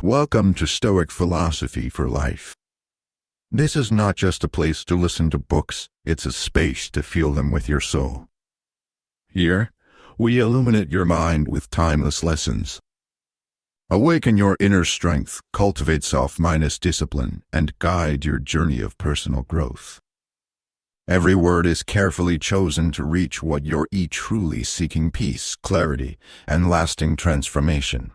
Welcome to Stoic Philosophy for Life. This is not just a place to listen to books, it's a space to feel them with your soul. Here, we illuminate your mind with timeless lessons. Awaken your inner strength, cultivate self-minded discipline, and guide your journey of personal growth. Every word is carefully chosen to reach what you're truly seeking: peace, clarity, and lasting transformation.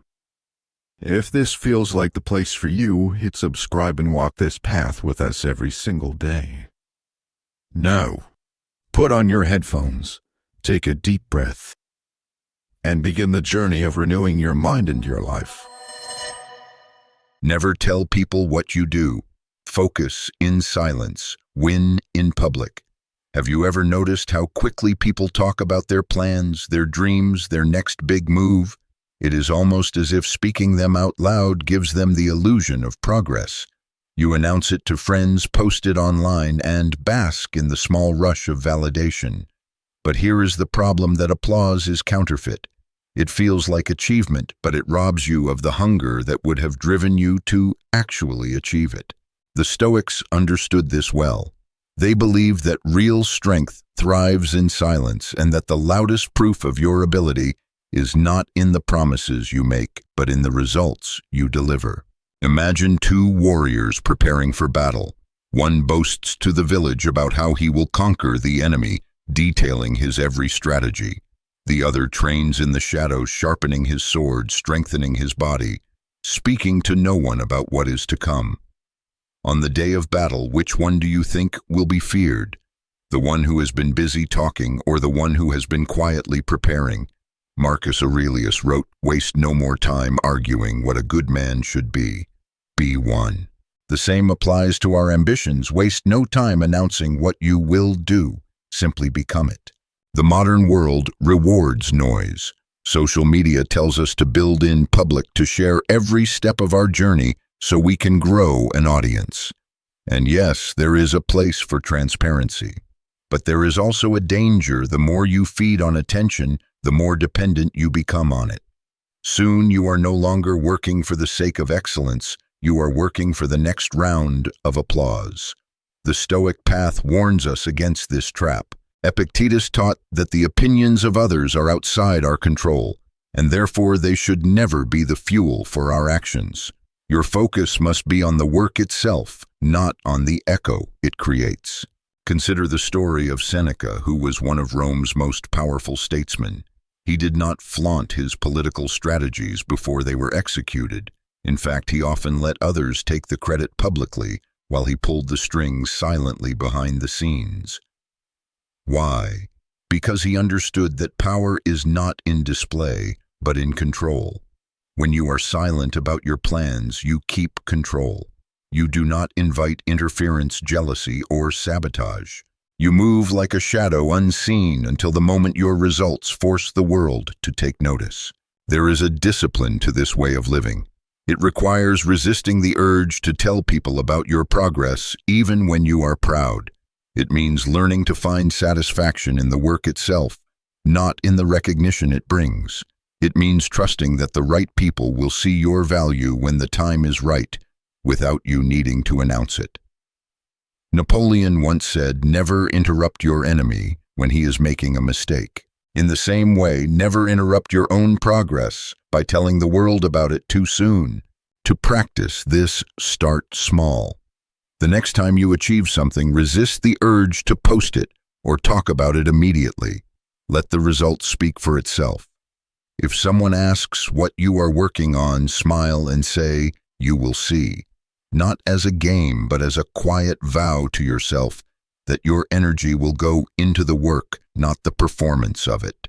If this feels like the place for you, hit subscribe and walk this path with us every single day. Now, put on your headphones, take a deep breath, and begin the journey of renewing your mind and your life. Never tell people what you do. Focus in silence. Win in public. Have you ever noticed how quickly people talk about their plans, their dreams, their next big move? It is almost as if speaking them out loud gives them the illusion of progress. You announce it to friends, post it online, and bask in the small rush of validation. But here is the problem: that applause is counterfeit. It feels like achievement, but it robs you of the hunger that would have driven you to actually achieve it. The Stoics understood this well. They believed that real strength thrives in silence, and that the loudest proof of your ability is not in the promises you make, but in the results you deliver. Imagine two warriors preparing for battle. One boasts to the village about how he will conquer the enemy, detailing his every strategy. The other trains in the shadows, sharpening his sword, strengthening his body, speaking to no one about what is to come. On the day of battle, which one do you think will be feared? The one who has been busy talking, or the one who has been quietly preparing? Marcus Aurelius wrote, "Waste no more time arguing what a good man should be. Be one." The same applies to our ambitions. Waste no time announcing what you will do. Simply become it. The modern world rewards noise. Social media tells us to build in public, to share every step of our journey so we can grow an audience. And yes, there is a place for transparency. But there is also a danger. The more you feed on attention, the more dependent you become on it. Soon you are no longer working for the sake of excellence, you are working for the next round of applause. The Stoic path warns us against this trap. Epictetus taught that the opinions of others are outside our control, and therefore they should never be the fuel for our actions. Your focus must be on the work itself, not on the echo it creates. Consider the story of Seneca, who was one of Rome's most powerful statesmen. He did not flaunt his political strategies before they were executed. In fact, he often let others take the credit publicly, while he pulled the strings silently behind the scenes. Why? Because he understood that power is not in display, but in control. When you are silent about your plans, you keep control. You do not invite interference, jealousy, or sabotage. You move like a shadow, unseen, until the moment your results force the world to take notice. There is a discipline to this way of living. It requires resisting the urge to tell people about your progress, even when you are proud. It means learning to find satisfaction in the work itself, not in the recognition it brings. It means trusting that the right people will see your value when the time is right, without you needing to announce it. Napoleon once said, "Never interrupt your enemy when he is making a mistake." In the same way, never interrupt your own progress by telling the world about it too soon. To practice this, start small. The next time you achieve something, resist the urge to post it or talk about it immediately. Let the result speak for itself. If someone asks what you are working on, smile and say, "You will see." Not as a game, but as a quiet vow to yourself that your energy will go into the work, not the performance of it.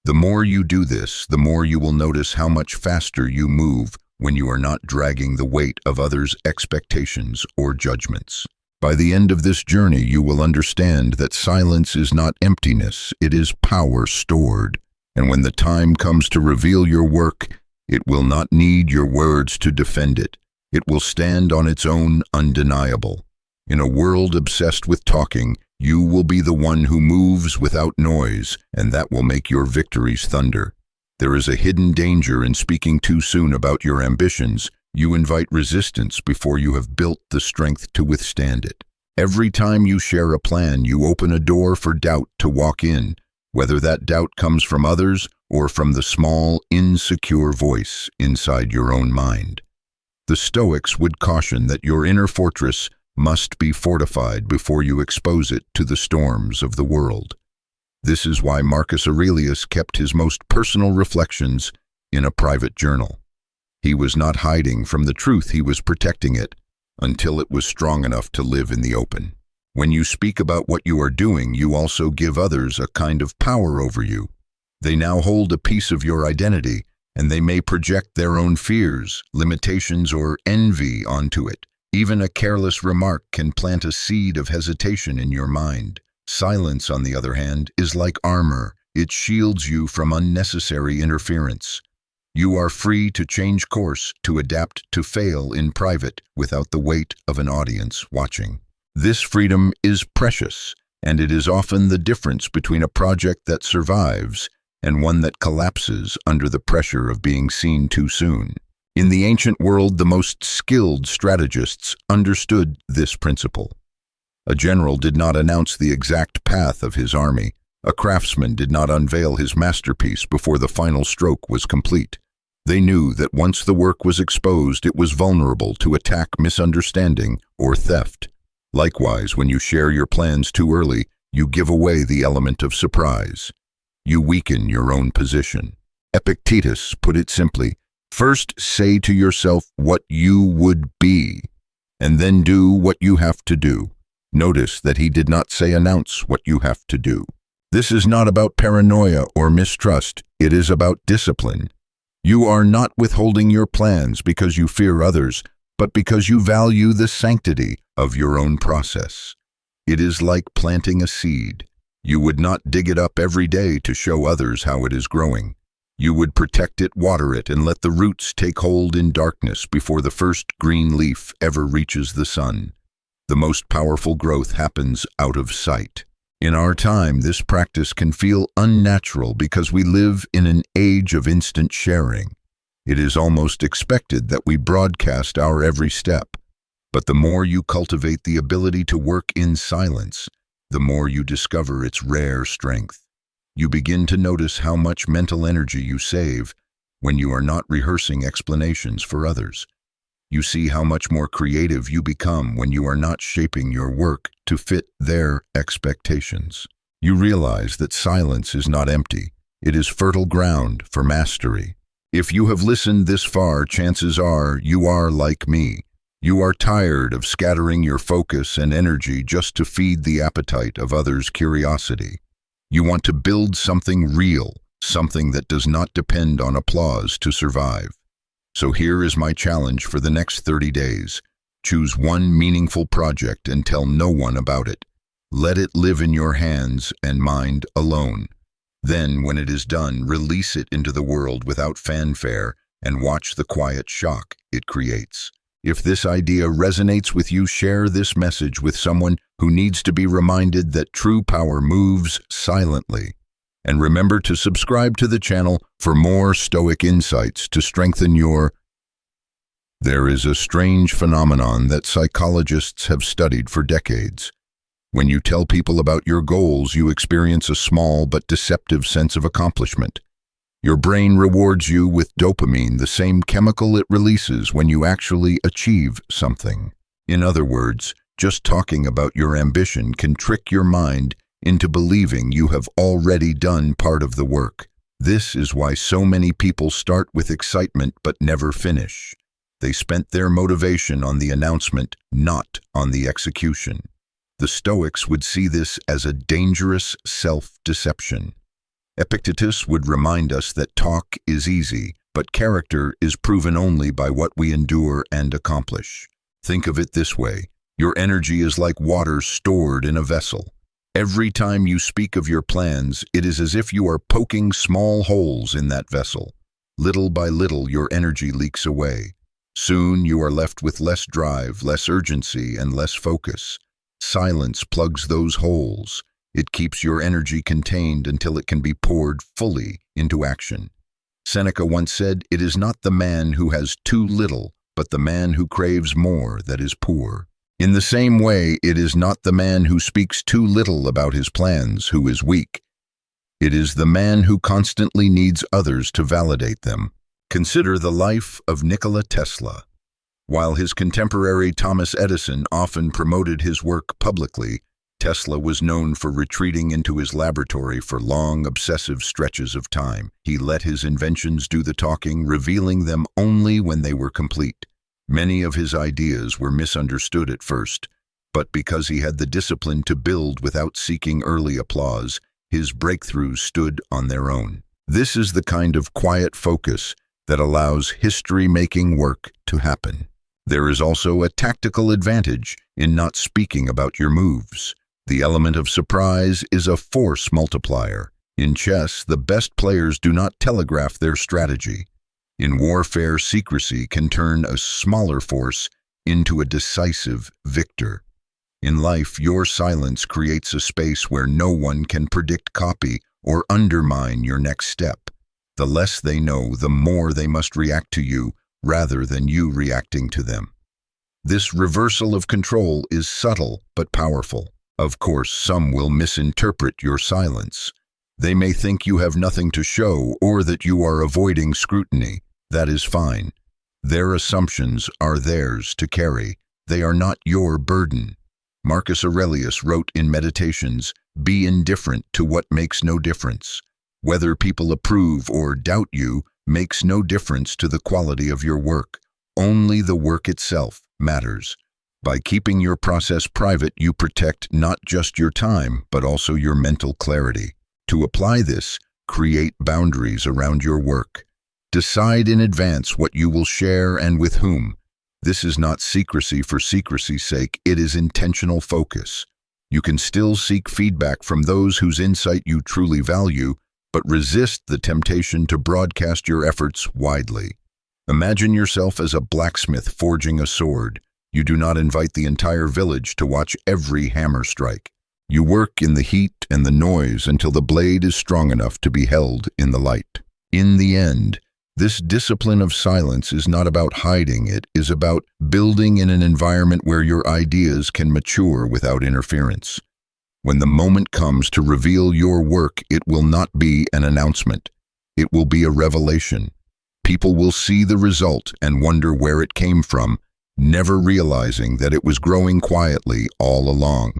The more you do this, the more you will notice how much faster you move when you are not dragging the weight of others' expectations or judgments. By the end of this journey, you will understand that silence is not emptiness, it is power stored. And when the time comes to reveal your work, it will not need your words to defend it. It will stand on its own, undeniable. In a world obsessed with talking, you will be the one who moves without noise, and that will make your victories thunder. There is a hidden danger in speaking too soon about your ambitions. You invite resistance before you have built the strength to withstand it. Every time you share a plan, you open a door for doubt to walk in, whether that doubt comes from others or from the small, insecure voice inside your own mind. The Stoics would caution that your inner fortress must be fortified before you expose it to the storms of the world. This is why Marcus Aurelius kept his most personal reflections in a private journal. He was not hiding from the truth, he was protecting it until it was strong enough to live in the open. When you speak about what you are doing, you also give others a kind of power over you. They now hold a piece of your identity, and they may project their own fears, limitations, or envy onto it. Even a careless remark can plant a seed of hesitation in your mind. Silence, on the other hand, is like armor. It shields you from unnecessary interference. You are free to change course, to adapt, to fail in private without the weight of an audience watching. This freedom is precious, and it is often the difference between a project that survives and one that collapses under the pressure of being seen too soon. In the ancient world, the most skilled strategists understood this principle. A general did not announce the exact path of his army. A craftsman did not unveil his masterpiece before the final stroke was complete. They knew that once the work was exposed, it was vulnerable to attack, misunderstanding, or theft. Likewise, when you share your plans too early, you give away the element of surprise. You weaken your own position. Epictetus put it simply, first say to yourself what you would be, and then do what you have to do. Notice that he did not say announce what you have to do. This is not about paranoia or mistrust, it is about discipline. You are not withholding your plans because you fear others, but because you value the sanctity of your own process. It is like planting a seed. You would not dig it up every day to show others how it is growing. You would protect it, water it, and let the roots take hold in darkness before the first green leaf ever reaches the sun. The most powerful growth happens out of sight. In our time, this practice can feel unnatural because we live in an age of instant sharing. It is almost expected that we broadcast our every step. But the more you cultivate the ability to work in silence, the more you discover its rare strength. You begin to notice how much mental energy you save when you are not rehearsing explanations for others. You see how much more creative you become when you are not shaping your work to fit their expectations. You realize that silence is not empty. It is fertile ground for mastery. If you have listened this far, chances are you are like me. You are tired of scattering your focus and energy just to feed the appetite of others' curiosity. You want to build something real, something that does not depend on applause to survive. So here is my challenge for the next 30 days. Choose one meaningful project and tell no one about it. Let it live in your hands and mind alone. Then, when it is done, release it into the world without fanfare and watch the quiet shock it creates. If this idea resonates with you, share this message with someone who needs to be reminded that true power moves silently. And remember to subscribe to the channel for more Stoic insights to strengthen your... There is a strange phenomenon that psychologists have studied for decades. When you tell people about your goals, you experience a small but deceptive sense of accomplishment. Your brain rewards you with dopamine, the same chemical it releases when you actually achieve something. In other words, just talking about your ambition can trick your mind into believing you have already done part of the work. This is why so many people start with excitement but never finish. They spent their motivation on the announcement, not on the execution. The Stoics would see this as a dangerous self-deception. Epictetus would remind us that talk is easy, but character is proven only by what we endure and accomplish. Think of it this way. Your energy is like water stored in a vessel. Every time you speak of your plans, it is as if you are poking small holes in that vessel. Little by little, your energy leaks away. Soon, you are left with less drive, less urgency, and less focus. Silence plugs those holes. It keeps your energy contained until it can be poured fully into action. Seneca once said, "It is not the man who has too little but the man who craves more that is poor. In the same way, it is not the man who speaks too little about his plans who is weak. It is the man who constantly needs others to validate them. Consider the life of Nikola Tesla. While his contemporary Thomas Edison often promoted his work publicly, Tesla was known for retreating into his laboratory for long, obsessive stretches of time. He let his inventions do the talking, revealing them only when they were complete. Many of his ideas were misunderstood at first, but because he had the discipline to build without seeking early applause, his breakthroughs stood on their own. This is the kind of quiet focus that allows history-making work to happen. There is also a tactical advantage in not speaking about your moves. The element of surprise is a force multiplier. In chess, the best players do not telegraph their strategy. In warfare, secrecy can turn a smaller force into a decisive victor. In life, your silence creates a space where no one can predict, copy, or undermine your next step. The less they know, the more they must react to you, rather than you reacting to them. This reversal of control is subtle but powerful. Of course, some will misinterpret your silence. They may think you have nothing to show or that you are avoiding scrutiny. That is fine. Their assumptions are theirs to carry. They are not your burden. Marcus Aurelius wrote in Meditations, "Be indifferent to what makes no difference. Whether people approve or doubt you makes no difference to the quality of your work. Only the work itself matters." By keeping your process private, you protect not just your time, but also your mental clarity. To apply this, create boundaries around your work. Decide in advance what you will share and with whom. This is not secrecy for secrecy's sake, it is intentional focus. You can still seek feedback from those whose insight you truly value, but resist the temptation to broadcast your efforts widely. Imagine yourself as a blacksmith forging a sword. You do not invite the entire village to watch every hammer strike. You work in the heat and the noise until the blade is strong enough to be held in the light. In the end, this discipline of silence is not about hiding, it is about building in an environment where your ideas can mature without interference. When the moment comes to reveal your work, it will not be an announcement. It will be a revelation. People will see the result and wonder where it came from, never realizing that it was growing quietly all along.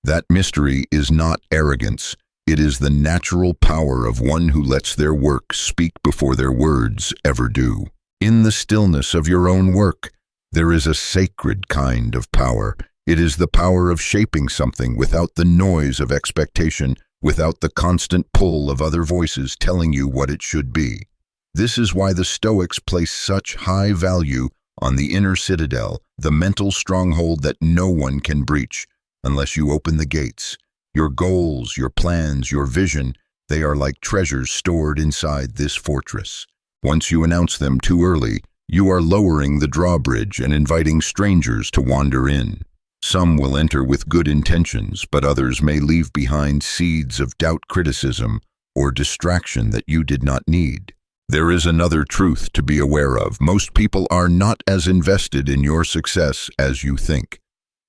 That mystery is not arrogance. It is the natural power of one who lets their work speak before their words ever do. In the stillness of your own work, there is a sacred kind of power. It is the power of shaping something without the noise of expectation, without the constant pull of other voices telling you what it should be. This is why the Stoics place such high value on the inner citadel, the mental stronghold that no one can breach unless you open the gates. Your goals, your plans, your vision, they are like treasures stored inside this fortress. Once you announce them too early, you are lowering the drawbridge and inviting strangers to wander in. Some will enter with good intentions, but others may leave behind seeds of doubt, criticism, or distraction that you did not need. There is another truth to be aware of. Most people are not as invested in your success as you think.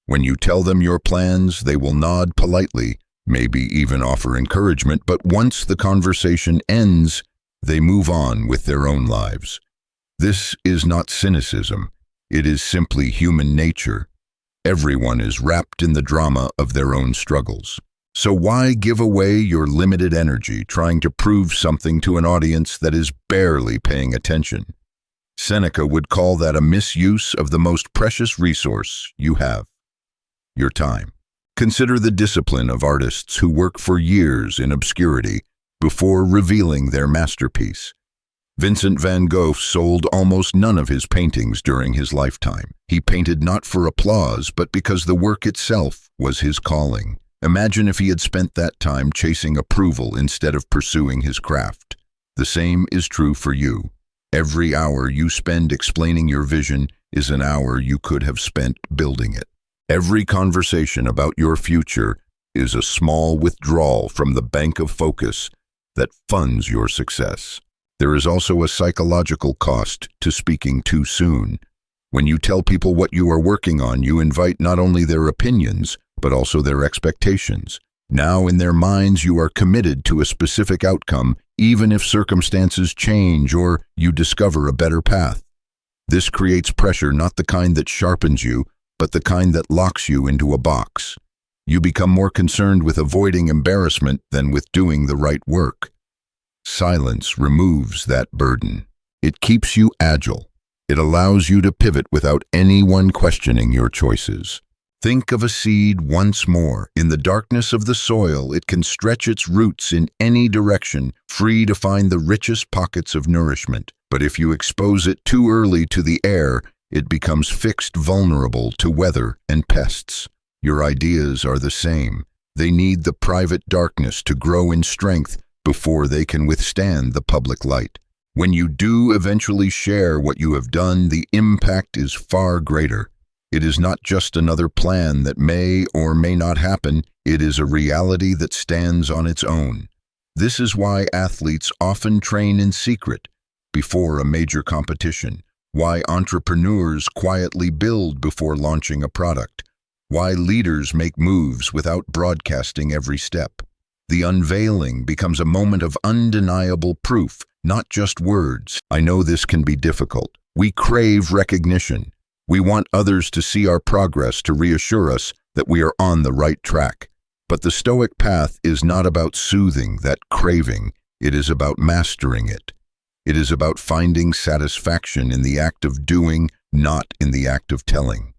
When you tell them your plans, they will nod politely, maybe even offer encouragement, but once the conversation ends, they move on with their own lives. This is not cynicism. It is simply human nature. Everyone is wrapped in the drama of their own struggles. So why give away your limited energy trying to prove something to an audience that is barely paying attention? Seneca would call that a misuse of the most precious resource you have, your time. Consider the discipline of artists who work for years in obscurity before revealing their masterpiece. Vincent van Gogh sold almost none of his paintings during his lifetime. He painted not for applause, but because the work itself was his calling. Imagine if he had spent that time chasing approval instead of pursuing his craft. The same is true for you. Every hour you spend explaining your vision is an hour you could have spent building it. Every conversation about your future is a small withdrawal from the bank of focus that funds your success. There is also a psychological cost to speaking too soon. When you tell people what you are working on, you invite not only their opinions, but also their expectations. Now, in their minds, you are committed to a specific outcome, even if circumstances change or you discover a better path. This creates pressure, not the kind that sharpens you, but the kind that locks you into a box. You become more concerned with avoiding embarrassment than with doing the right work. Silence removes that burden. It keeps you agile. It allows you to pivot without anyone questioning your choices. Think of a seed once more. In the darkness of the soil, it can stretch its roots in any direction, free to find the richest pockets of nourishment. But if you expose it too early to the air, it becomes fixed, vulnerable to weather and pests. Your ideas are the same. They need the private darkness to grow in strength before they can withstand the public light. When you do eventually share what you have done, the impact is far greater. It is not just another plan that may or may not happen. It is a reality that stands on its own. This is why athletes often train in secret before a major competition, why entrepreneurs quietly build before launching a product, why leaders make moves without broadcasting every step. The unveiling becomes a moment of undeniable proof, not just words. I know this can be difficult. We crave recognition. We want others to see our progress, to reassure us that we are on the right track. But the Stoic path is not about soothing that craving. It is about mastering it. It is about finding satisfaction in the act of doing, not in the act of telling.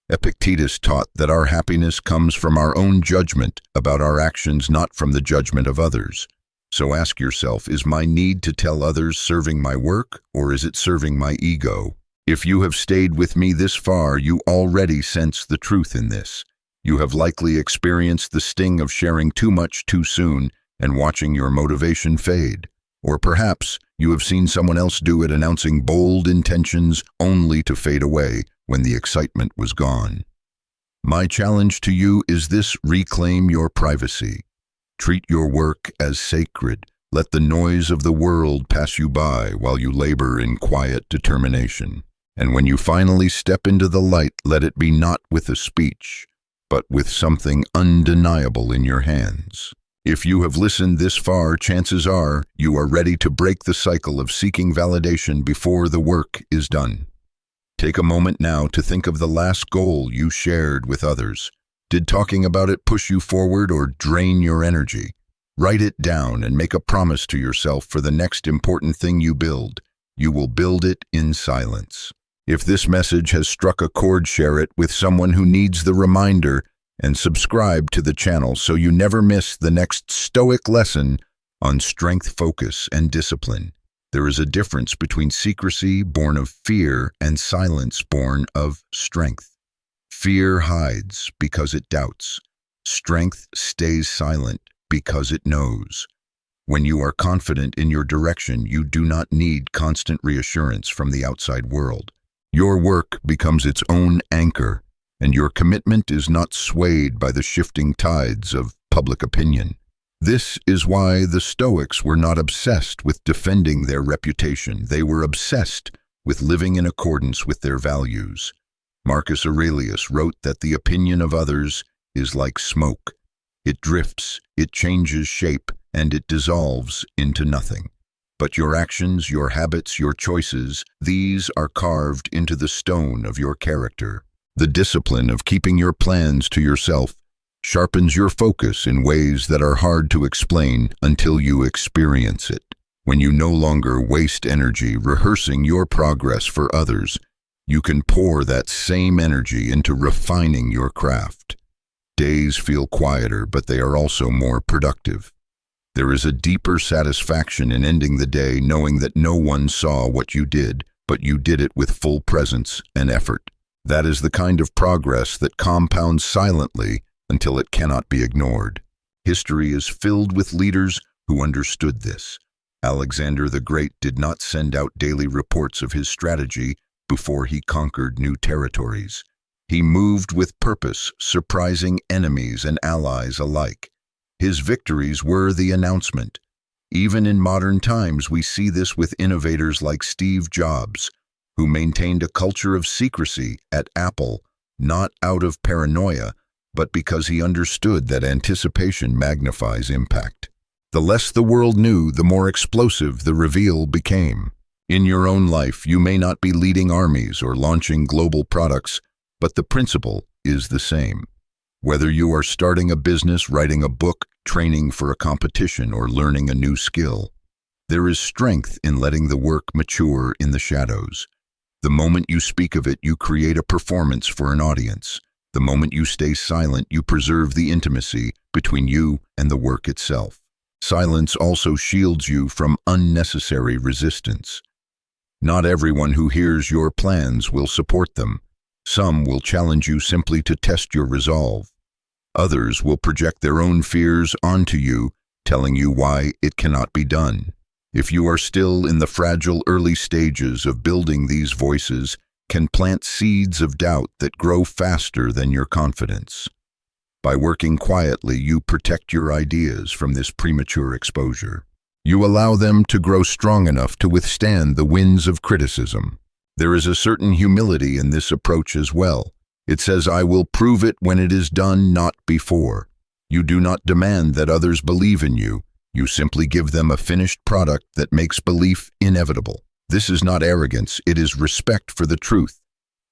Epictetus taught that our happiness comes from our own judgment about our actions, not from the judgment of others. So ask yourself, is my need to tell others serving my work, or is it serving my ego? If you have stayed with me this far, you already sense the truth in this. You have likely experienced the sting of sharing too much too soon and watching your motivation fade. Or perhaps you have seen someone else do it, announcing bold intentions only to fade away when the excitement was gone. My challenge to you is this: reclaim your privacy. Treat your work as sacred. Let the noise of the world pass you by while you labor in quiet determination. And when you finally step into the light, let it be not with a speech, but with something undeniable in your hands. If you have listened this far, chances are you are ready to break the cycle of seeking validation before the work is done. Take a moment now to think of the last goal you shared with others. Did talking about it push you forward or drain your energy? Write it down and make a promise to yourself for the next important thing you build. You will build it in silence. If this message has struck a chord, share it with someone who needs the reminder, and subscribe to the channel so you never miss the next Stoic lesson on strength, focus, and discipline. There is a difference between secrecy born of fear and silence born of strength. Fear hides because it doubts. Strength stays silent because it knows. When you are confident in your direction, you do not need constant reassurance from the outside world. Your work becomes its own anchor, and your commitment is not swayed by the shifting tides of public opinion. This is why the Stoics were not obsessed with defending their reputation. They were obsessed with living in accordance with their values. Marcus Aurelius wrote that the opinion of others is like smoke. It drifts, it changes shape, and it dissolves into nothing. But your actions, your habits, your choices, these are carved into the stone of your character. The discipline of keeping your plans to yourself sharpens your focus in ways that are hard to explain until you experience it. When you no longer waste energy rehearsing your progress for others, you can pour that same energy into refining your craft. Days feel quieter, but they are also more productive. There is a deeper satisfaction in ending the day knowing that no one saw what you did, but you did it with full presence and effort. That is the kind of progress that compounds silently until it cannot be ignored. History is filled with leaders who understood this. Alexander the Great did not send out daily reports of his strategy before he conquered new territories. He moved with purpose, surprising enemies and allies alike. His victories were the announcement. Even in modern times, we see this with innovators like Steve Jobs, who maintained a culture of secrecy at Apple, not out of paranoia, but because he understood that anticipation magnifies impact. The less the world knew, the more explosive the reveal became. In your own life, you may not be leading armies or launching global products, but the principle is the same. Whether you are starting a business, writing a book, training for a competition, or learning a new skill, there is strength in letting the work mature in the shadows. The moment you speak of it, you create a performance for an audience. The moment you stay silent, you preserve the intimacy between you and the work itself. Silence also shields you from unnecessary resistance. Not everyone who hears your plans will support them. Some will challenge you simply to test your resolve. Others will project their own fears onto you, telling you why it cannot be done. If you are still in the fragile early stages of building, these voices can plant seeds of doubt that grow faster than your confidence. By working quietly, you protect your ideas from this premature exposure. You allow them to grow strong enough to withstand the winds of criticism. There is a certain humility in this approach as well. It says, "I will prove it when it is done, not before." You do not demand that others believe in you. You simply give them a finished product that makes belief inevitable. This is not arrogance, it is respect for the truth.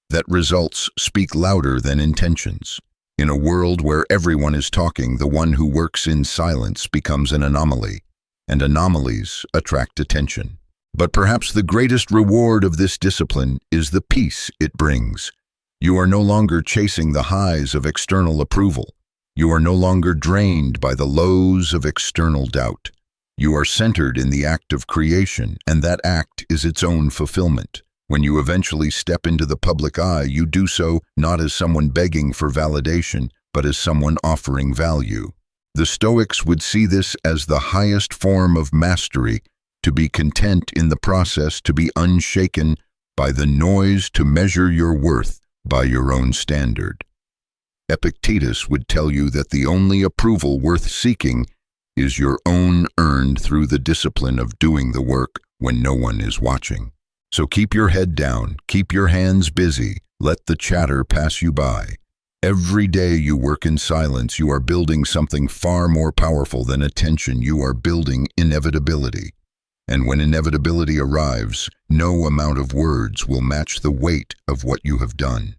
That results speak louder than intentions. In a world where everyone is talking, the one who works in silence becomes an anomaly, and anomalies attract attention. But perhaps the greatest reward of this discipline is the peace it brings. You are no longer chasing the highs of external approval. You are no longer drained by the lows of external doubt. You are centered in the act of creation, and that act is its own fulfillment. When you eventually step into the public eye, you do so not as someone begging for validation, but as someone offering value. The Stoics would see this as the highest form of mastery, to be content in the process, to be unshaken by the noise, to measure your worth by your own standard. Epictetus would tell you that the only approval worth seeking is your own, earned through the discipline of doing the work when no one is watching. So keep your head down, keep your hands busy, let the chatter pass you by. Every day you work in silence, you are building something far more powerful than attention. You are building inevitability. And when inevitability arrives, no amount of words will match the weight of what you have done.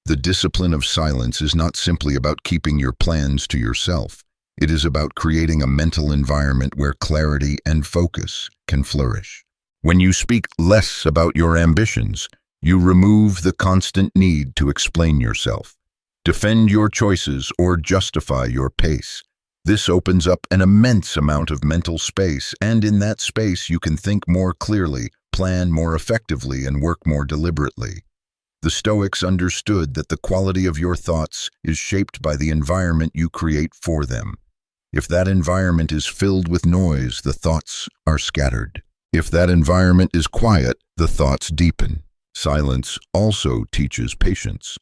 The discipline of silence is not simply about keeping your plans to yourself. It is about creating a mental environment where clarity and focus can flourish. When you speak less about your ambitions, you remove the constant need to explain yourself, defend your choices, or justify your pace. This opens up an immense amount of mental space, and in that space you can think more clearly, plan more effectively, and work more deliberately. The Stoics understood that the quality of your thoughts is shaped by the environment you create for them. If that environment is filled with noise, the thoughts are scattered. If that environment is quiet, the thoughts deepen. Silence also teaches patience.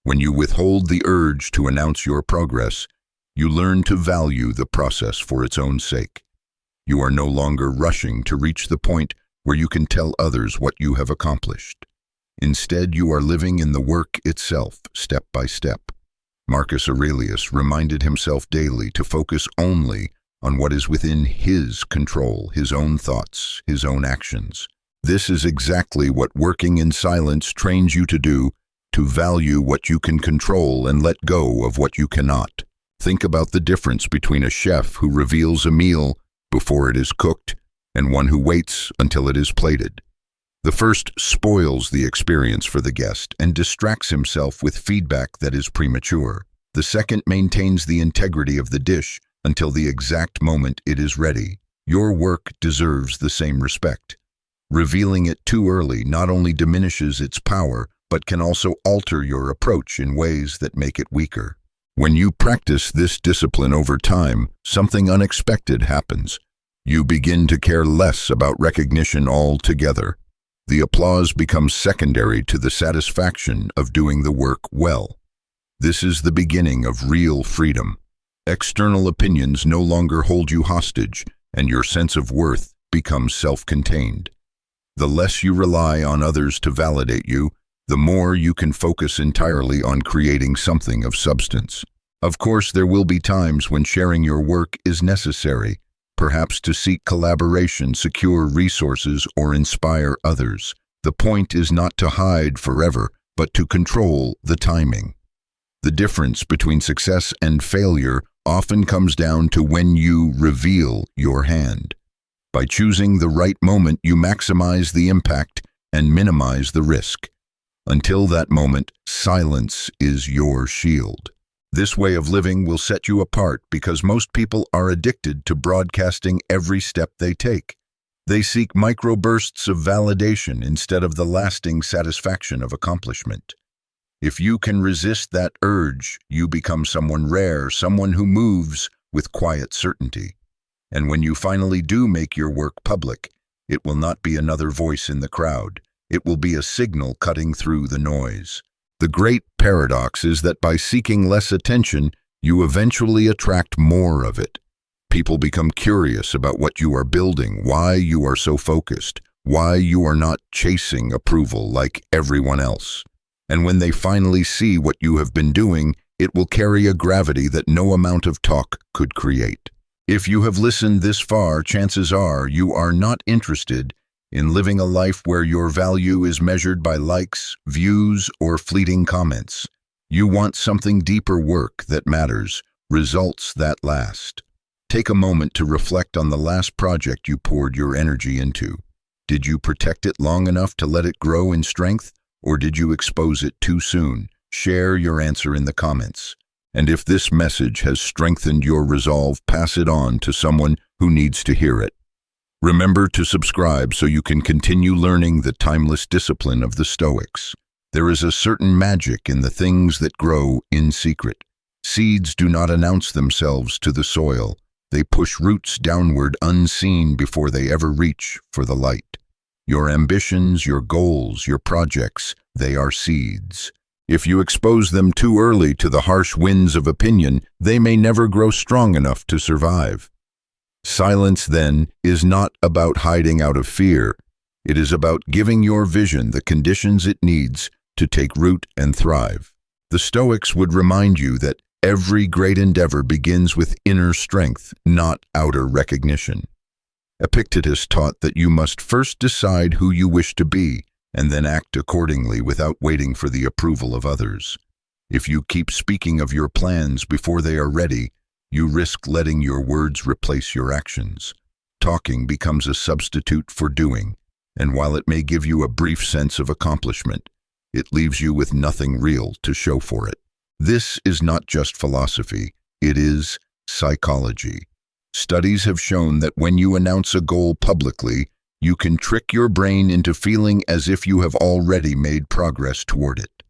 When you withhold the urge to announce your progress, you learn to value the process for its own sake. You are no longer rushing to reach the point where you can tell others what you have accomplished. Instead, you are living in the work itself, step by step. Marcus Aurelius reminded himself daily to focus only on what is within his control, his own thoughts, his own actions. This is exactly what working in silence trains you to do, to value what you can control and let go of what you cannot. Think about the difference between a chef who reveals a meal before it is cooked and one who waits until it is plated. The first spoils the experience for the guest and distracts himself with feedback that is premature. The second maintains the integrity of the dish until the exact moment it is ready. Your work deserves the same respect. Revealing it too early not only diminishes its power, but can also alter your approach in ways that make it weaker. When you practice this discipline over time, something unexpected happens. You begin to care less about recognition altogether. The applause becomes secondary to the satisfaction of doing the work well. This is the beginning of real freedom. External opinions no longer hold you hostage, and your sense of worth becomes self-contained. The less you rely on others to validate you, the more you can focus entirely on creating something of substance. Of course, there will be times when sharing your work is necessary, perhaps to seek collaboration, secure resources, or inspire others. The point is not to hide forever, but to control the timing. The difference between success and failure often comes down to when you reveal your hand. By choosing the right moment, you maximize the impact and minimize the risk. Until that moment, silence is your shield. This way of living will set you apart because most people are addicted to broadcasting every step they take. They seek microbursts of validation instead of the lasting satisfaction of accomplishment. If you can resist that urge, you become someone rare, someone who moves with quiet certainty. And when you finally do make your work public, it will not be another voice in the crowd. It will be a signal cutting through the noise. The great paradox is that by seeking less attention, you eventually attract more of it. People become curious about what you are building, why you are so focused, why you are not chasing approval like everyone else. And when they finally see what you have been doing, it will carry a gravity that no amount of talk could create. If you have listened this far, chances are you are not interested in living a life where your value is measured by likes, views, or fleeting comments. You want something deeper, work that matters, results that last. Take a moment to reflect on the last project you poured your energy into. Did you protect it long enough to let it grow in strength, or did you expose it too soon? Share your answer in the comments. And if this message has strengthened your resolve, pass it on to someone who needs to hear it. Remember to subscribe so you can continue learning the timeless discipline of the Stoics. There is a certain magic in the things that grow in secret. Seeds do not announce themselves to the soil. They push roots downward unseen before they ever reach for the light. Your ambitions, your goals, your projects, they are seeds. If you expose them too early to the harsh winds of opinion, they may never grow strong enough to survive. Silence, then, is not about hiding out of fear. It is about giving your vision the conditions it needs to take root and thrive. The Stoics would remind you that every great endeavor begins with inner strength, not outer recognition. Epictetus taught that you must first decide who you wish to be, and then act accordingly without waiting for the approval of others. If you keep speaking of your plans before they are ready, you risk letting your words replace your actions. Talking becomes a substitute for doing, and while it may give you a brief sense of accomplishment, it leaves you with nothing real to show for it. This is not just philosophy, it is psychology. Studies have shown that when you announce a goal publicly, you can trick your brain into feeling as if you have already made progress toward it.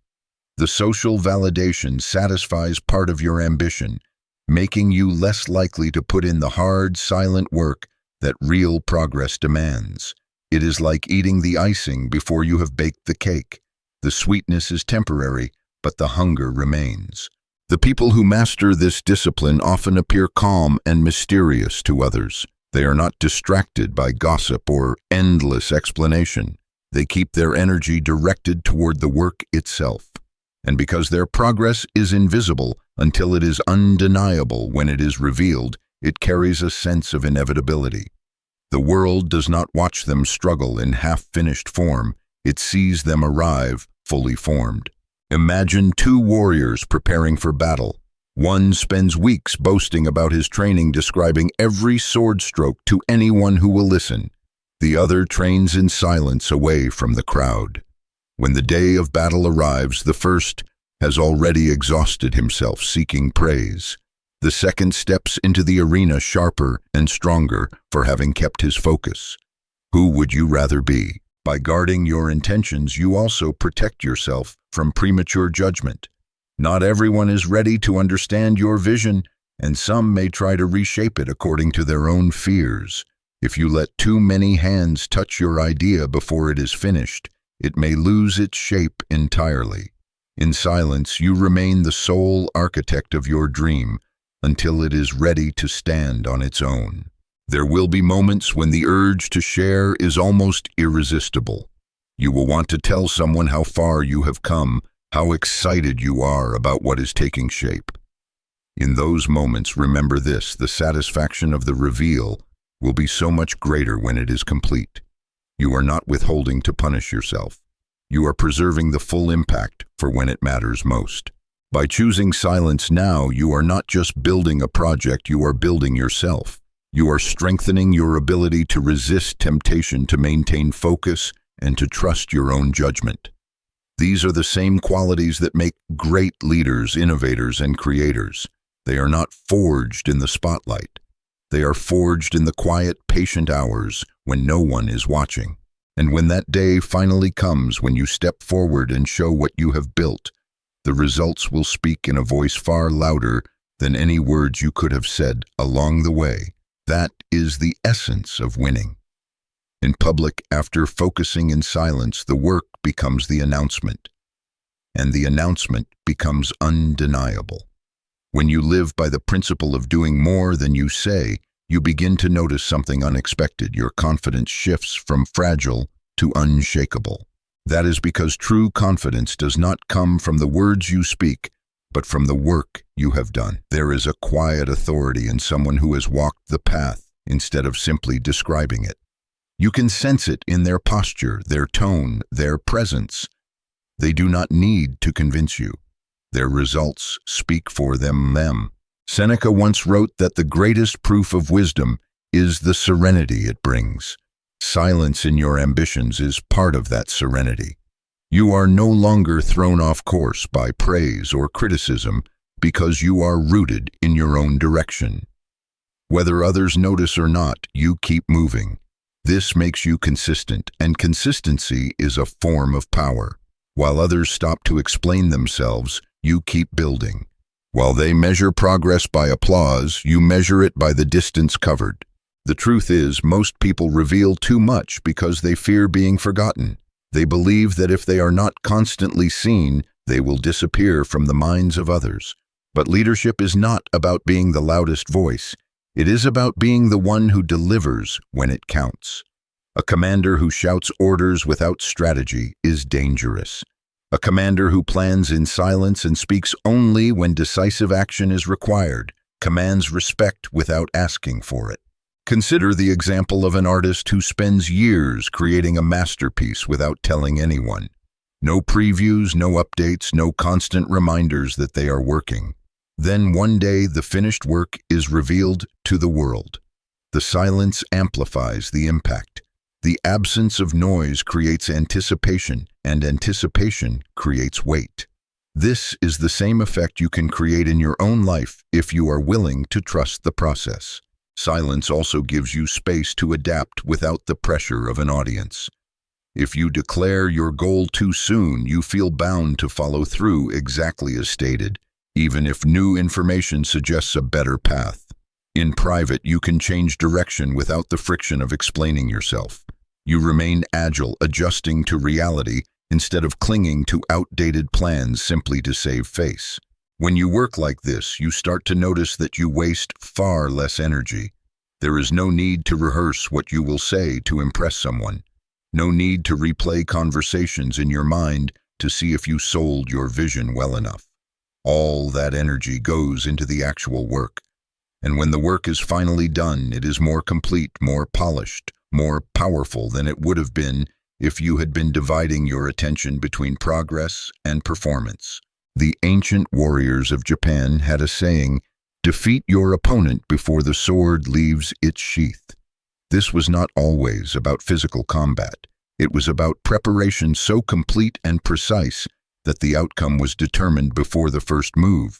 The social validation satisfies part of your ambition, making you less likely to put in the hard, silent work that real progress demands. It is like eating the icing before you have baked the cake. The sweetness is temporary, but the hunger remains. The people who master this discipline often appear calm and mysterious to others. They are not distracted by gossip or endless explanation. They keep their energy directed toward the work itself. And because their progress is invisible until it is undeniable when it is revealed, it carries a sense of inevitability. The world does not watch them struggle in half-finished form. It sees them arrive fully formed. Imagine two warriors preparing for battle. One spends weeks boasting about his training, describing every sword stroke to anyone who will listen. The other trains in silence away from the crowd. When the day of battle arrives, the first has already exhausted himself seeking praise. The second steps into the arena sharper and stronger for having kept his focus. Who would you rather be? By guarding your intentions, you also protect yourself from premature judgment. Not everyone is ready to understand your vision, and some may try to reshape it according to their own fears. If you let too many hands touch your idea before it is finished, it may lose its shape entirely. In silence, you remain the sole architect of your dream until it is ready to stand on its own. There will be moments when the urge to share is almost irresistible. You will want to tell someone how far you have come, how excited you are about what is taking shape. In those moments, remember this: the satisfaction of the reveal will be so much greater when it is complete. You are not withholding to punish yourself. You are preserving the full impact for when it matters most. By choosing silence now, you are not just building a project, you are building yourself. You are strengthening your ability to resist temptation, to maintain focus, and to trust your own judgment. These are the same qualities that make great leaders, innovators, and creators. They are not forged in the spotlight. They are forged in the quiet, patient hours when no one is watching. And when that day finally comes, when you step forward and show what you have built, the results will speak in a voice far louder than any words you could have said along the way. That is the essence of winning. In public, after focusing in silence, the work becomes the announcement, and the announcement becomes undeniable. When you live by the principle of doing more than you say, you begin to notice something unexpected. Your confidence shifts from fragile to unshakable. That is because true confidence does not come from the words you speak, but from the work you have done. There is a quiet authority in someone who has walked the path instead of simply describing it. You can sense it in their posture, their tone, their presence. They do not need to convince you. Their results speak for them. Seneca once wrote that the greatest proof of wisdom is the serenity it brings. Silence in your ambitions is part of that serenity. You are no longer thrown off course by praise or criticism because you are rooted in your own direction. Whether others notice or not, you keep moving. This makes you consistent, and consistency is a form of power. While others stop to explain themselves, you keep building. While they measure progress by applause, you measure it by the distance covered. The truth is, most people reveal too much because they fear being forgotten. They believe that if they are not constantly seen, they will disappear from the minds of others. But leadership is not about being the loudest voice. It is about being the one who delivers when it counts. A commander who shouts orders without strategy is dangerous. A commander who plans in silence and speaks only when decisive action is required commands respect without asking for it. Consider the example of an artist who spends years creating a masterpiece without telling anyone. No previews, no updates, no constant reminders that they are working. Then one day the finished work is revealed to the world. The silence amplifies the impact. The absence of noise creates anticipation, and anticipation creates weight. This is the same effect you can create in your own life if you are willing to trust the process. Silence also gives you space to adapt without the pressure of an audience. If you declare your goal too soon, you feel bound to follow through exactly as stated, even if new information suggests a better path. In private, you can change direction without the friction of explaining yourself. You remain agile, adjusting to reality instead of clinging to outdated plans simply to save face. When you work like this, you start to notice that you waste far less energy. There is no need to rehearse what you will say to impress someone. No need to replay conversations in your mind to see if you sold your vision well enough. All that energy goes into the actual work. And when the work is finally done, it is more complete, more polished, more powerful than it would have been if you had been dividing your attention between progress and performance. The ancient warriors of Japan had a saying, "Defeat your opponent before the sword leaves its sheath." This was not always about physical combat. It was about preparation so complete and precise that the outcome was determined before the first move.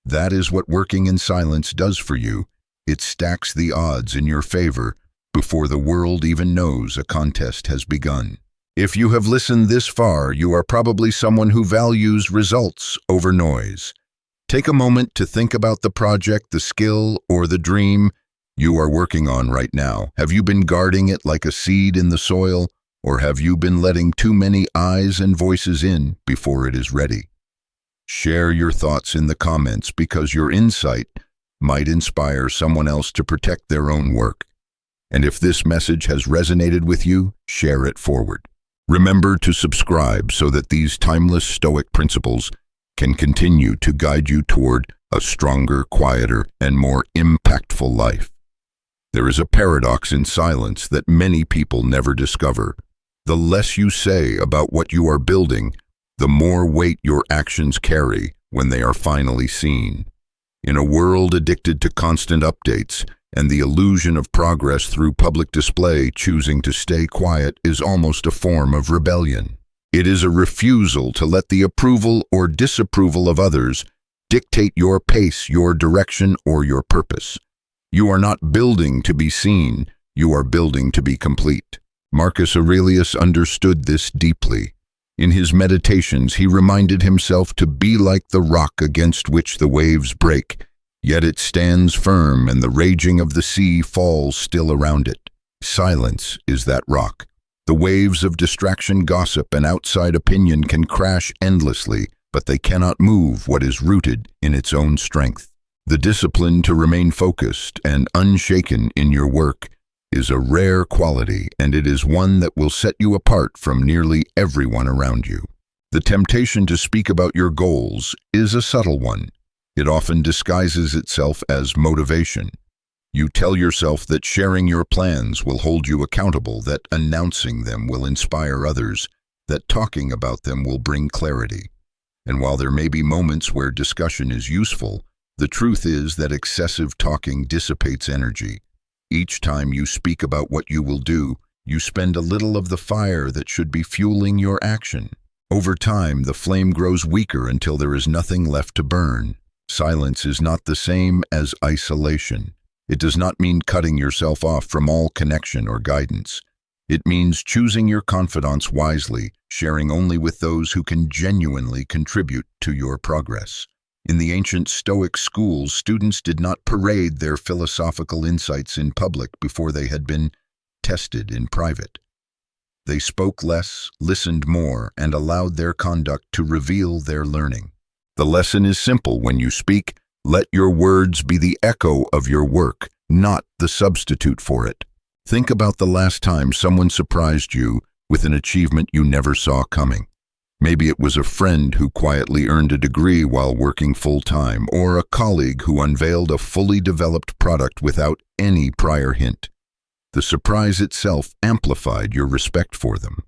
That is what working in silence does for you. It stacks the odds in your favor before the world even knows a contest has begun. If you have listened this far, you are probably someone who values results over noise. Take a moment to think about the project, the skill, or the dream you are working on right now. Have you been guarding it like a seed in the soil, or have you been letting too many eyes and voices in before it is ready? Share your thoughts in the comments because your insight might inspire someone else to protect their own work. And if this message has resonated with you, share it forward. Remember to subscribe so that these timeless Stoic principles can continue to guide you toward a stronger, quieter, and more impactful life. There is a paradox in silence that many people never discover. The less you say about what you are building, the more weight your actions carry when they are finally seen. In a world addicted to constant updates and the illusion of progress through public display, choosing to stay quiet is almost a form of rebellion. It is a refusal to let the approval or disapproval of others dictate your pace, your direction, or your purpose. You are not building to be seen, you are building to be complete. Marcus Aurelius understood this deeply. In his meditations, he reminded himself to be like the rock against which the waves break, yet it stands firm and the raging of the sea falls still around it. Silence is that rock. The waves of distraction, gossip, and outside opinion can crash endlessly, but they cannot move what is rooted in its own strength. The discipline to remain focused and unshaken in your work is a rare quality, and it is one that will set you apart from nearly everyone around you. The temptation to speak about your goals is a subtle one. It often disguises itself as motivation. You tell yourself that sharing your plans will hold you accountable, that announcing them will inspire others, that talking about them will bring clarity. And while there may be moments where discussion is useful, the truth is that excessive talking dissipates energy. Each time you speak about what you will do, you spend a little of the fire that should be fueling your action. Over time, the flame grows weaker until there is nothing left to burn. Silence is not the same as isolation. It does not mean cutting yourself off from all connection or guidance. It means choosing your confidants wisely, sharing only with those who can genuinely contribute to your progress. In the ancient Stoic schools, students did not parade their philosophical insights in public before they had been tested in private. They spoke less, listened more, and allowed their conduct to reveal their learning. The lesson is simple: when you speak, let your words be the echo of your work, not the substitute for it. Think about the last time someone surprised you with an achievement you never saw coming. Maybe it was a friend who quietly earned a degree while working full-time, or a colleague who unveiled a fully developed product without any prior hint. The surprise itself amplified your respect for them.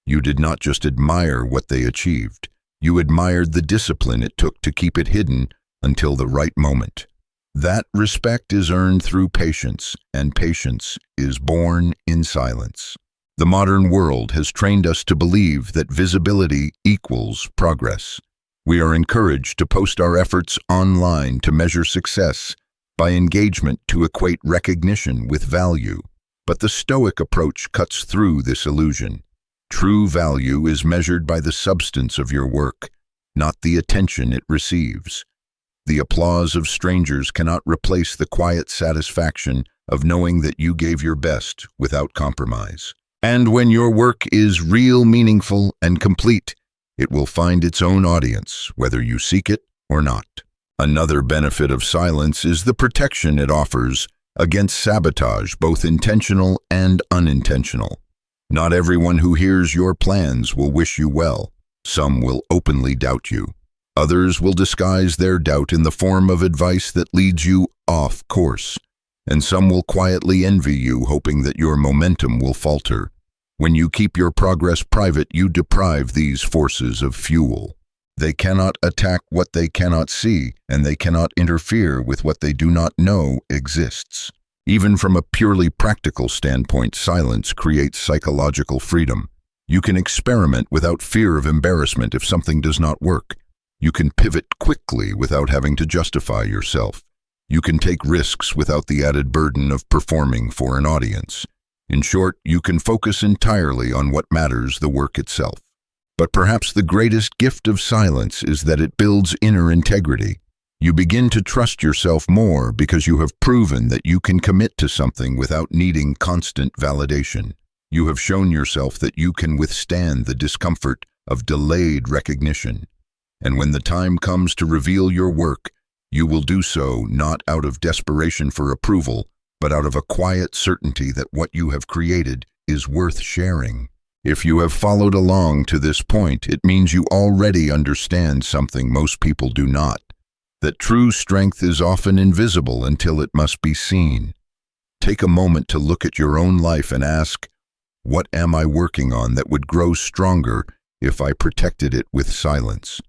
You did not just admire what they achieved, you admired the discipline it took to keep it hidden until the right moment. That respect is earned through patience, and patience is born in silence. The modern world has trained us to believe that visibility equals progress. We are encouraged to post our efforts online to measure success, by engagement to equate recognition with value. But the Stoic approach cuts through this illusion. True value is measured by the substance of your work, not the attention it receives. The applause of strangers cannot replace the quiet satisfaction of knowing that you gave your best without compromise. And when your work is real, meaningful, and complete, it will find its own audience, whether you seek it or not. Another benefit of silence is the protection it offers against sabotage, both intentional and unintentional. Not everyone who hears your plans will wish you well. Some will openly doubt you. Others will disguise their doubt in the form of advice that leads you off course. And some will quietly envy you, hoping that your momentum will falter. When you keep your progress private, you deprive these forces of fuel. They cannot attack what they cannot see, and they cannot interfere with what they do not know exists. Even from a purely practical standpoint, silence creates psychological freedom. You can experiment without fear of embarrassment if something does not work. You can pivot quickly without having to justify yourself. You can take risks without the added burden of performing for an audience. In short, you can focus entirely on what matters, the work itself. But perhaps the greatest gift of silence is that it builds inner integrity. You begin to trust yourself more because you have proven that you can commit to something without needing constant validation. You have shown yourself that you can withstand the discomfort of delayed recognition. And when the time comes to reveal your work, you will do so not out of desperation for approval, but out of a quiet certainty that what you have created is worth sharing. If you have followed along to this point, it means you already understand something most people do not, that true strength is often invisible until it must be seen. Take a moment to look at your own life and ask, what am I working on that would grow stronger if I protected it with silence?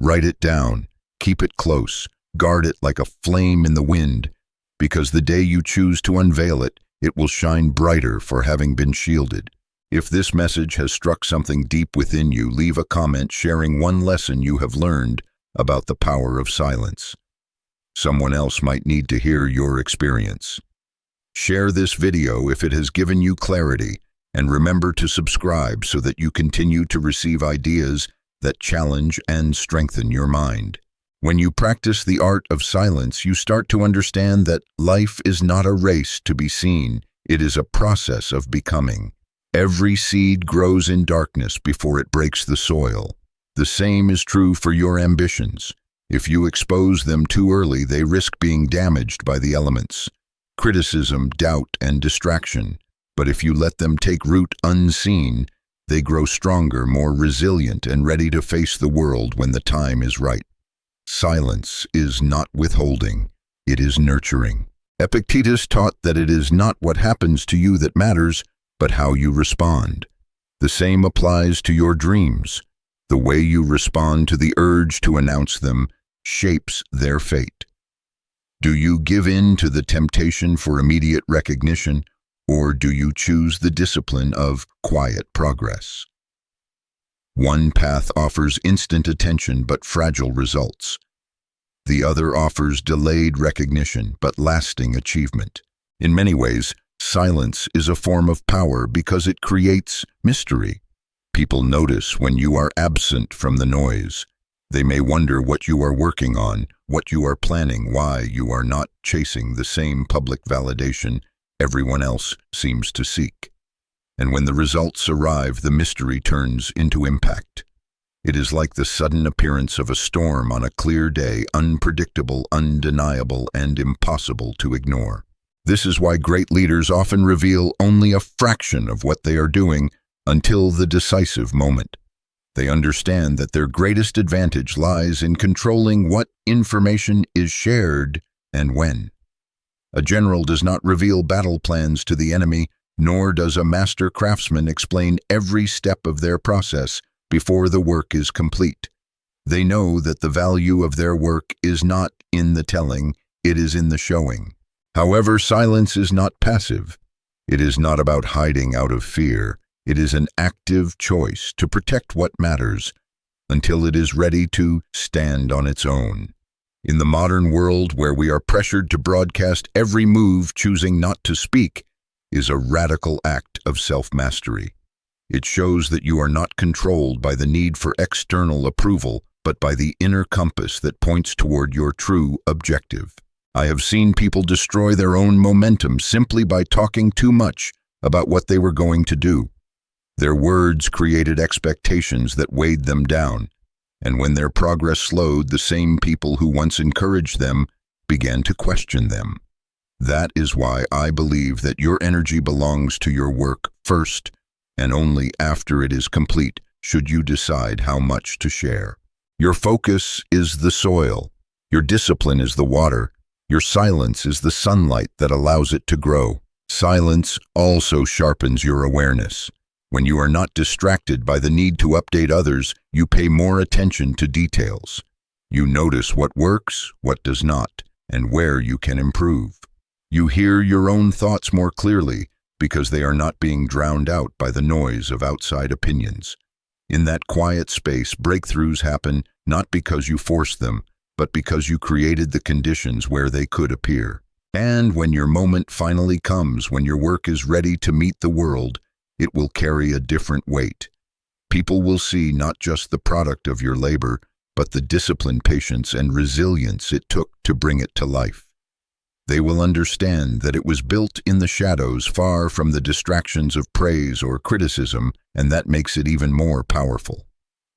Write it down, keep it close, guard it like a flame in the wind, because the day you choose to unveil it, it will shine brighter for having been shielded. If this message has struck something deep within you, leave a comment sharing one lesson you have learned about the power of silence. Someone else might need to hear your experience. Share this video if it has given you clarity, and remember to subscribe so that you continue to receive ideas that challenge and strengthen your mind. When you practice the art of silence, you start to understand that life is not a race to be seen, it is a process of becoming. Every seed grows in darkness before it breaks the soil. The same is true for your ambitions. If you expose them too early, they risk being damaged by the elements, criticism, doubt, and distraction. But if you let them take root unseen, they grow stronger, more resilient, and ready to face the world when the time is right. Silence is not withholding, it is nurturing. Epictetus taught that it is not what happens to you that matters, but how you respond. The same applies to your dreams. The way you respond to the urge to announce them shapes their fate. Do you give in to the temptation for immediate recognition, or do you choose the discipline of quiet progress? One path offers instant attention but fragile results. The other offers delayed recognition but lasting achievement. In many ways, silence is a form of power because it creates mystery. People notice when you are absent from the noise. They may wonder what you are working on, what you are planning, why you are not chasing the same public validation everyone else seems to seek. And when the results arrive, the mystery turns into impact. It is like the sudden appearance of a storm on a clear day, unpredictable, undeniable, and impossible to ignore. This is why great leaders often reveal only a fraction of what they are doing until the decisive moment. They understand that their greatest advantage lies in controlling what information is shared and when. A general does not reveal battle plans to the enemy, nor does a master craftsman explain every step of their process before the work is complete. They know that the value of their work is not in the telling, it is in the showing. However, silence is not passive. It is not about hiding out of fear. It is an active choice to protect what matters until it is ready to stand on its own. In the modern world where we are pressured to broadcast every move, choosing not to speak is a radical act of self-mastery. It shows that you are not controlled by the need for external approval, but by the inner compass that points toward your true objective. I have seen people destroy their own momentum simply by talking too much about what they were going to do. Their words created expectations that weighed them down, and when their progress slowed, the same people who once encouraged them began to question them. That is why I believe that your energy belongs to your work first, and only after it is complete should you decide how much to share. Your focus is the soil, your discipline is the water, your silence is the sunlight that allows it to grow. Silence also sharpens your awareness. When you are not distracted by the need to update others, you pay more attention to details. You notice what works, what does not, and where you can improve. You hear your own thoughts more clearly because they are not being drowned out by the noise of outside opinions. In that quiet space, breakthroughs happen not because you forced them, but because you created the conditions where they could appear. And when your moment finally comes, when your work is ready to meet the world, it will carry a different weight. People will see not just the product of your labor, but the discipline, patience, and resilience it took to bring it to life. They will understand that it was built in the shadows, far from the distractions of praise or criticism, and that makes it even more powerful.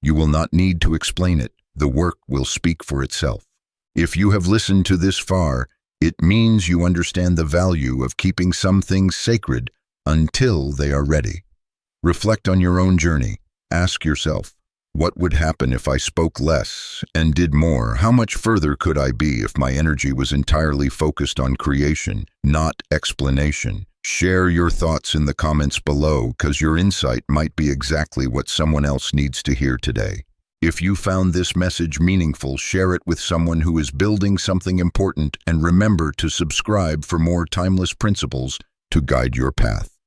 You will not need to explain it. The work will speak for itself. If you have listened to this far, It means you understand the value of keeping some things sacred until they are ready. Reflect on your own journey. Ask yourself, what would happen if I spoke less and did more? How much further could I be if my energy was entirely focused on creation, not explanation? Share your thoughts in the comments below, because your insight might be exactly what someone else needs to hear today. If you found this message meaningful, share it with someone who is building something important, and remember to subscribe for more timeless principles to guide your path.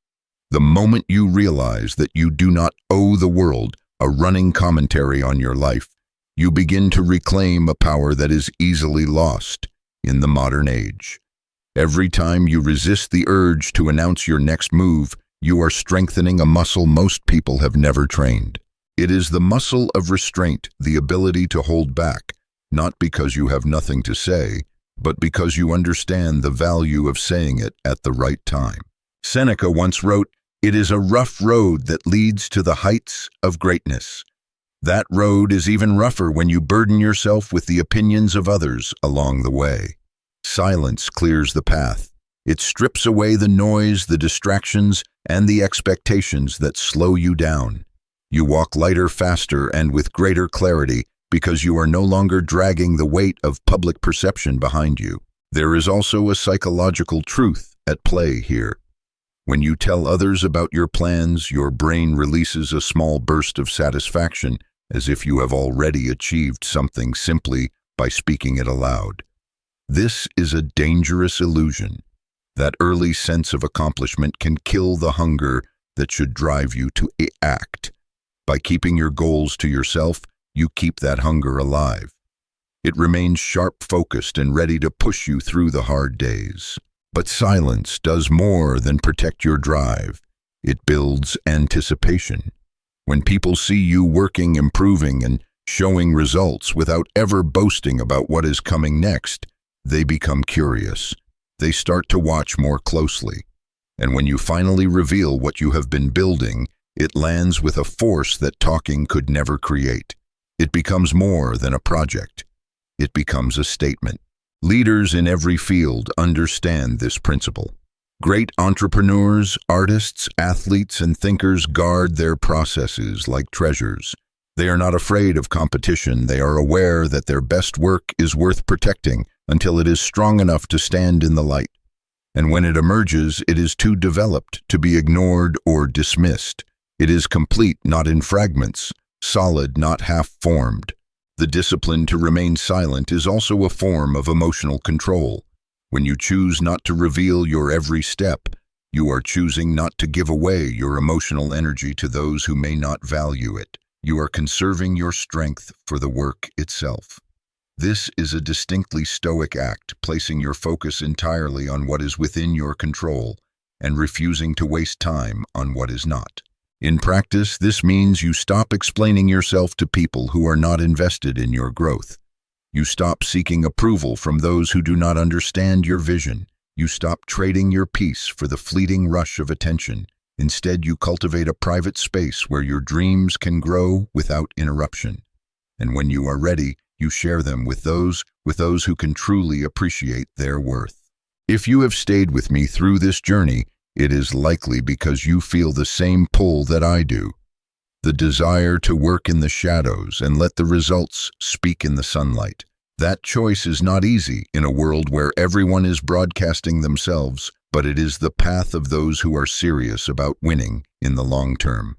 The moment you realize that you do not owe the world a running commentary on your life, you begin to reclaim a power that is easily lost in the modern age. Every time you resist the urge to announce your next move, you are strengthening a muscle most people have never trained. It is the muscle of restraint, the ability to hold back, not because you have nothing to say, but because you understand the value of saying it at the right time. Seneca once wrote, "It is a rough road that leads to the heights of greatness." That road is even rougher when you burden yourself with the opinions of others along the way. Silence clears the path. It strips away the noise, the distractions, and the expectations that slow you down. You walk lighter, faster, and with greater clarity because you are no longer dragging the weight of public perception behind you. There is also a psychological truth at play here. When you tell others about your plans, your brain releases a small burst of satisfaction, as if you have already achieved something simply by speaking it aloud. This is a dangerous illusion. That early sense of accomplishment can kill the hunger that should drive you to act. By keeping your goals to yourself, you keep that hunger alive. It remains sharp-focused and ready to push you through the hard days. But silence does more than protect your drive. It builds anticipation. When people see you working, improving, and showing results without ever boasting about what is coming next, they become curious. They start to watch more closely. And when you finally reveal what you have been building, it lands with a force that talking could never create. It becomes more than a project. It becomes a statement. Leaders in every field understand this principle. Great entrepreneurs, artists, athletes, and thinkers guard their processes like treasures. They are not afraid of competition. They are aware that their best work is worth protecting until it is strong enough to stand in the light. And when it emerges, it is too developed to be ignored or dismissed. It is complete, not in fragments, solid, not half-formed. The discipline to remain silent is also a form of emotional control. When you choose not to reveal your every step, you are choosing not to give away your emotional energy to those who may not value it. You are conserving your strength for the work itself. This is a distinctly Stoic act, placing your focus entirely on what is within your control and refusing to waste time on what is not. In practice, this means you stop explaining yourself to people who are not invested in your growth. You stop seeking approval from those who do not understand your vision. You stop trading your peace for the fleeting rush of attention. Instead, you cultivate a private space where your dreams can grow without interruption. And when you are ready, you share them with those who can truly appreciate their worth. If you have stayed with me through this journey, it is likely because you feel the same pull that I do. The desire to work in the shadows and let the results speak in the sunlight. That choice is not easy in a world where everyone is broadcasting themselves, but it is the path of those who are serious about winning in the long term.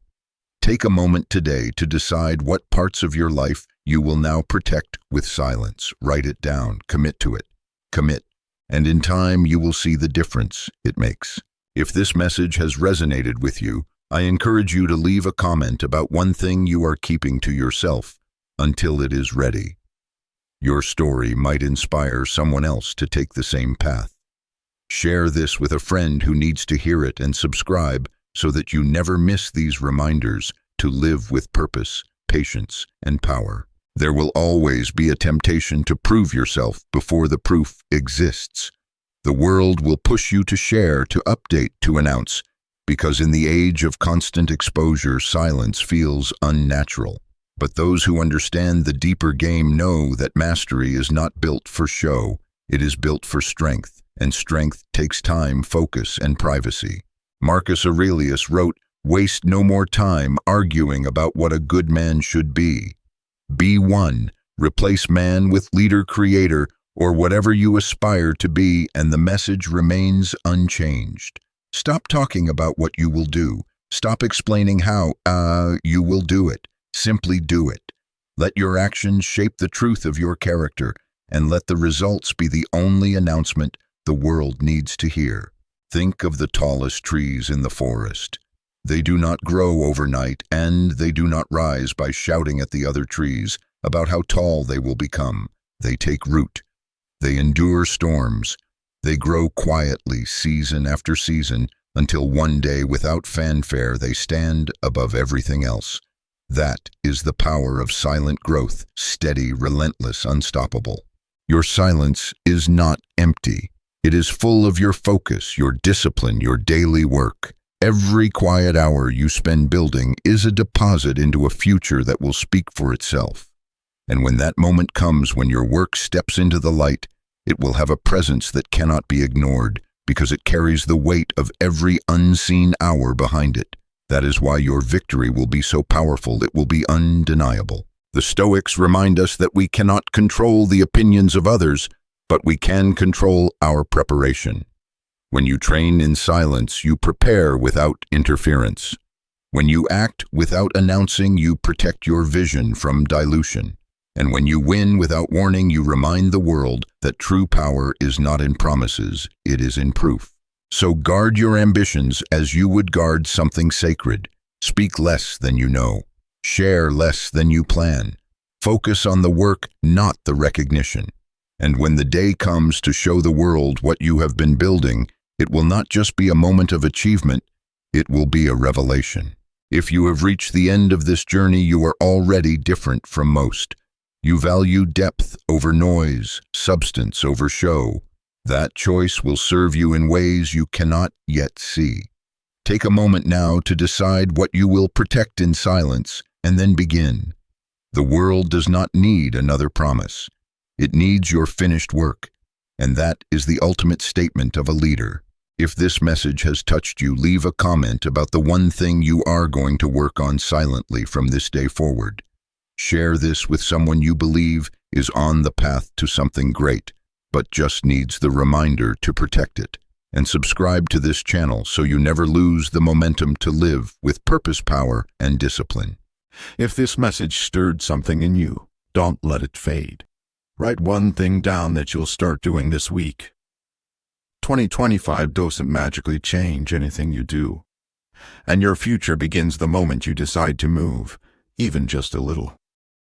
Take a moment today to decide what parts of your life you will now protect with silence. Write it down, commit to it. Commit, and in time you will see the difference it makes. If this message has resonated with you, I encourage you to leave a comment about one thing you are keeping to yourself until it is ready. Your story might inspire someone else to take the same path. Share this with a friend who needs to hear it, and subscribe so that you never miss these reminders to live with purpose, patience, and power. There will always be a temptation to prove yourself before the proof exists. The world will push you to share, to update, to announce, because in the age of constant exposure, silence feels unnatural. But those who understand the deeper game know that mastery is not built for show. It is built for strength, and strength takes time, focus, and privacy. Marcus Aurelius wrote, "Waste no more time arguing about what a good man should be. Be one, replace man with leader-creator, or whatever you aspire to be, and the message remains unchanged." Stop talking about what you will do. Stop explaining how, you will do it. Simply do it. Let your actions shape the truth of your character, and let the results be the only announcement the world needs to hear. Think of the tallest trees in the forest. They do not grow overnight, and they do not rise by shouting at the other trees about how tall they will become. They take root. They endure storms. They grow quietly season after season until one day, without fanfare, they stand above everything else. That is the power of silent growth, steady, relentless, unstoppable. Your silence is not empty. It is full of your focus, your discipline, your daily work. Every quiet hour you spend building is a deposit into a future that will speak for itself. And when that moment comes, when your work steps into the light, it will have a presence that cannot be ignored, because it carries the weight of every unseen hour behind it. That is why your victory will be so powerful, it will be undeniable. The Stoics remind us that we cannot control the opinions of others, but we can control our preparation. When you train in silence, you prepare without interference. When you act without announcing, you protect your vision from dilution. And when you win without warning, you remind the world that true power is not in promises, it is in proof. So guard your ambitions as you would guard something sacred. Speak less than you know. Share less than you plan. Focus on the work, not the recognition. And when the day comes to show the world what you have been building, it will not just be a moment of achievement, it will be a revelation. If you have reached the end of this journey, you are already different from most. You value depth over noise, substance over show. That choice will serve you in ways you cannot yet see. Take a moment now to decide what you will protect in silence, and then begin. The world does not need another promise. It needs your finished work, and that is the ultimate statement of a leader. If this message has touched you, leave a comment about the one thing you are going to work on silently from this day forward. Share this with someone you believe is on the path to something great, but just needs the reminder to protect it. And subscribe to this channel so you never lose the momentum to live with purpose, power, and discipline. If this message stirred something in you, don't let it fade. Write one thing down that you'll start doing this week. 2025 doesn't magically change anything you do, and your future begins the moment you decide to move, even just a little.